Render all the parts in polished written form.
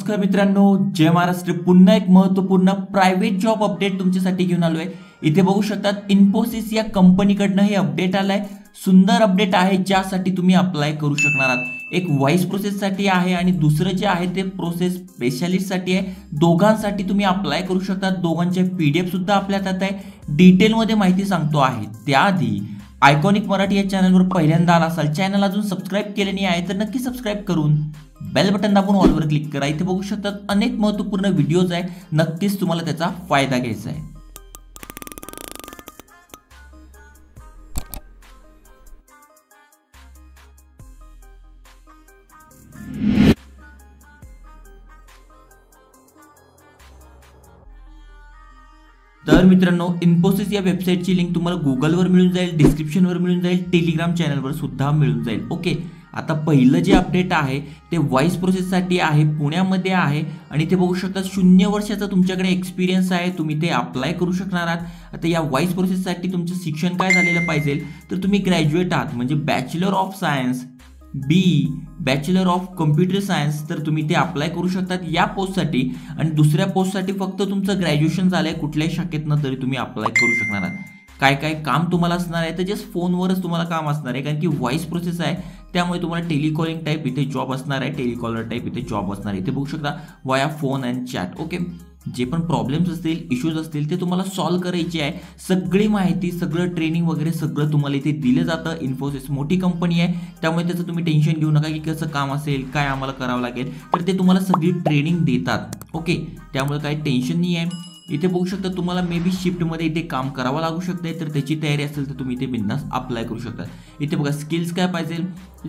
नमस्कार मित्रांनो, जय महाराष्ट्र। पुन्हा एक महत्त्वपूर्ण प्रायव्हेट जॉब अपडेट तुमच्यासाठी घेऊन आलोय। इथे बघू शकतात इन्फोसिस या कंपनीकडनं हे अपडेट आलंय। सुंदर अपडेट आहे ज्यासाठी तुम्ही अप्लाय करू शकणार आहात। एक व्हॉइस प्रोसेससाठी आहे आणि दुसरं जे आहे ते प्रोसेस स्पेशलिस्टसाठी आहे। दोघांसाठी तुम्ही अप्लाय करू शकता। दोघांचे पीडीएफ सुद्धा आपल्या हातात आहे। डिटेलमध्ये माहिती सांगतो आहे। त्याआधी आयकॉनिक मराठी या चॅनलवर पहिल्यांदा आला असाल, चॅनल अजून सबस्क्राइब केले नाही आहे तर नक्की सबस्क्राइब करून बेल बटन दाबून ऑलवर क्लिक करा। इथे बघू शकतात अनेक महत्त्वपूर्ण व्हिडिओज आहे, नक्कीच तुम्हाला त्याचा फायदा घ्यायचा आहे। तर मित्रांनो, इन्फोसिस या वेबसाईटची लिंक तुम्हाला गुगलवर मिळून जाईल, डिस्क्रिप्शनवर मिळून जाईल, टेलिग्राम चॅनलवर सुद्धा मिळून जाईल। ओके, आता पहिलं जे अपडेट आहे ते व्हॉइस प्रोसेससाठी आहे, पुण्यामध्ये आहे आणि ते बघू शकता 0 वर्षाचा तुमच्याकडे एक्सपिरियन्स आहे, तुम्ही ते अप्लाय करू शकणार आहात। आता या व्हॉइस प्रोसेससाठी तुमचं शिक्षण काय झालेलं पाहिजे, तर तुम्ही ग्रॅज्युएट आहात, म्हणजे bachelor of science, bachelor of computer science, तर तुम्ही ते अप्लाय करू शकतात या पोस्टसाठी। आणि दुसऱ्या पोस्टसाठी फक्त तुमचं ग्रॅज्युएशन झालंय कुठल्याही शाखेतनं तरी तुम्ही अप्लाय करू शकणार आहात। काय काय काम तुम्हाला असणार आहे तर जस्ट फोनवरच तुम्हाला काम असणार आहे, कारण की व्हॉइस प्रोसेस आहे त्यामुळे तुम्हाला टेलिकॉलिंग टाईप इथे जॉब असणार आहे, टेलिकॉलर टाईप इथे जॉब असणार आहे। इथे बघू शकता वाया फोन अँड चॅट। ओके, जे पण प्रॉब्लेम्स असतील, इश्यूज असतील ते तुम्हाला सॉल्व्ह करायचे आहे। सगळी माहिती, सगळं ट्रेनिंग वगैरे सगळं तुम्हाला इथे दिलं जातं। इन्फोसिस मोठी कंपनी आहे त्यामुळे त्याचं तुम्ही टेन्शन घेऊ नका की कसं काम असेल, काय आम्हाला करावं लागेल, तर ते तुम्हाला सगळी ट्रेनिंग देतात। ओके, त्यामुळे काही टेन्शन नाही आहे। इथे बघू शकता तुम्हाला मे बी शिफ्टमध्ये इथे काम करावं लागू शकते, तर त्याची तयारी असेल तर तुम्ही इथे बिंदास अप्लाय करू शकता। इथे बघा स्किल्स काय पाहिजे,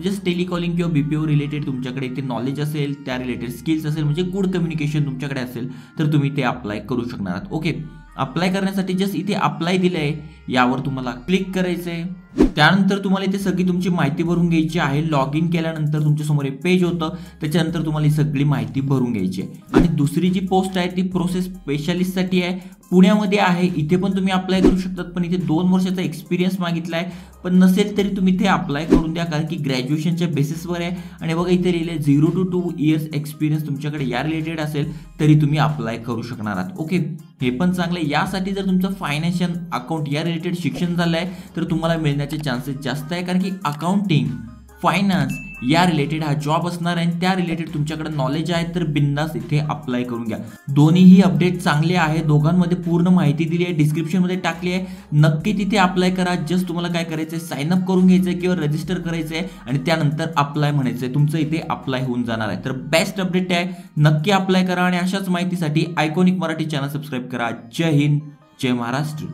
जस्ट टेलिकॉलिंग किंवा बीपीओ रिलेटेड तुमच्याकडे इथे नॉलेज असेल, त्या रिलेटेड स्किल्स असेल, म्हणजे गुड कम्युनिकेशन तुमच्याकडे असेल तर तुम्ही ते अप्लाय करू शकणार आहात। ओके, अप्लाय करण्यासाठी जस्ट इथे अप्लाय दिलंय, यावर तुम्हाला क्लिक करायचंय। त्यानंतर तुम्हाला इथे सगळी तुमची माहिती भरून घ्यायची आहे। लॉग इन केल्यानंतर तुमच्यासमोर एक पेज होतं, त्याच्यानंतर तुम्हाला ही सगळी माहिती भरून घ्यायची आहे। आणि दुसरी जी पोस्ट आहे ती प्रोसेस स्पेशलिस्टसाठी आहे, पुण्यामध्ये आहे। इथे पण तुम्ही अप्लाय करू शकतात, पण इथे 2 वर्षाचा एक्सपिरियन्स मागितला आहे, पण नसेल तरी तुम्ही इथे अप्लाय करून द्या, कारण की ग्रॅज्युएशनच्या बेसिसवर आहे। आणि बघा इथे लिहिले 0 to 2 years एक्सपिरियन्स तुमच्याकडे या रिलेटेड असेल तरी तुम्ही अप्लाय करू शकणार आहात। ओके, हे पण चांगलं आहे। यासाठी जर तुमचं फायनान्शियल अकाउंट या रिलेटेड शिक्षण झालं आहे तर तुम्हाला मिळण्याचे चान्सेस जास्त आहे, कारण की अकाउंटिंग, फायनान्स या रिलेटेड हा जॉब असणार आहे। त्या रिलेटेड तुमच्याकडे नॉलेज आहे तर बिंदास इथे अप्लाय करून घ्या। दोन्हीही अपडेट चांगले आहे, दोघांमध्ये पूर्ण माहिती दिली आहे, डिस्क्रिप्शनमध्ये टाकली आहे, नक्की तिथे अप्लाय करा। जस्ट तुम्हाला काय करायचं आहे, साइन अप करून घ्यायचं आहे किंवा रजिस्टर करायचं आहे आणि त्यानंतर अप्लाय म्हणायचं आहे, तुमचं इथे अप्लाय होऊन जाणार आहे। तर बेस्ट अपडेट आहे, नक्की अप्लाय करा आणि अशाच माहितीसाठी आयकॉनिक मराठी चॅनल सबस्क्राईब करा। जय हिंद, जय महाराष्ट्र।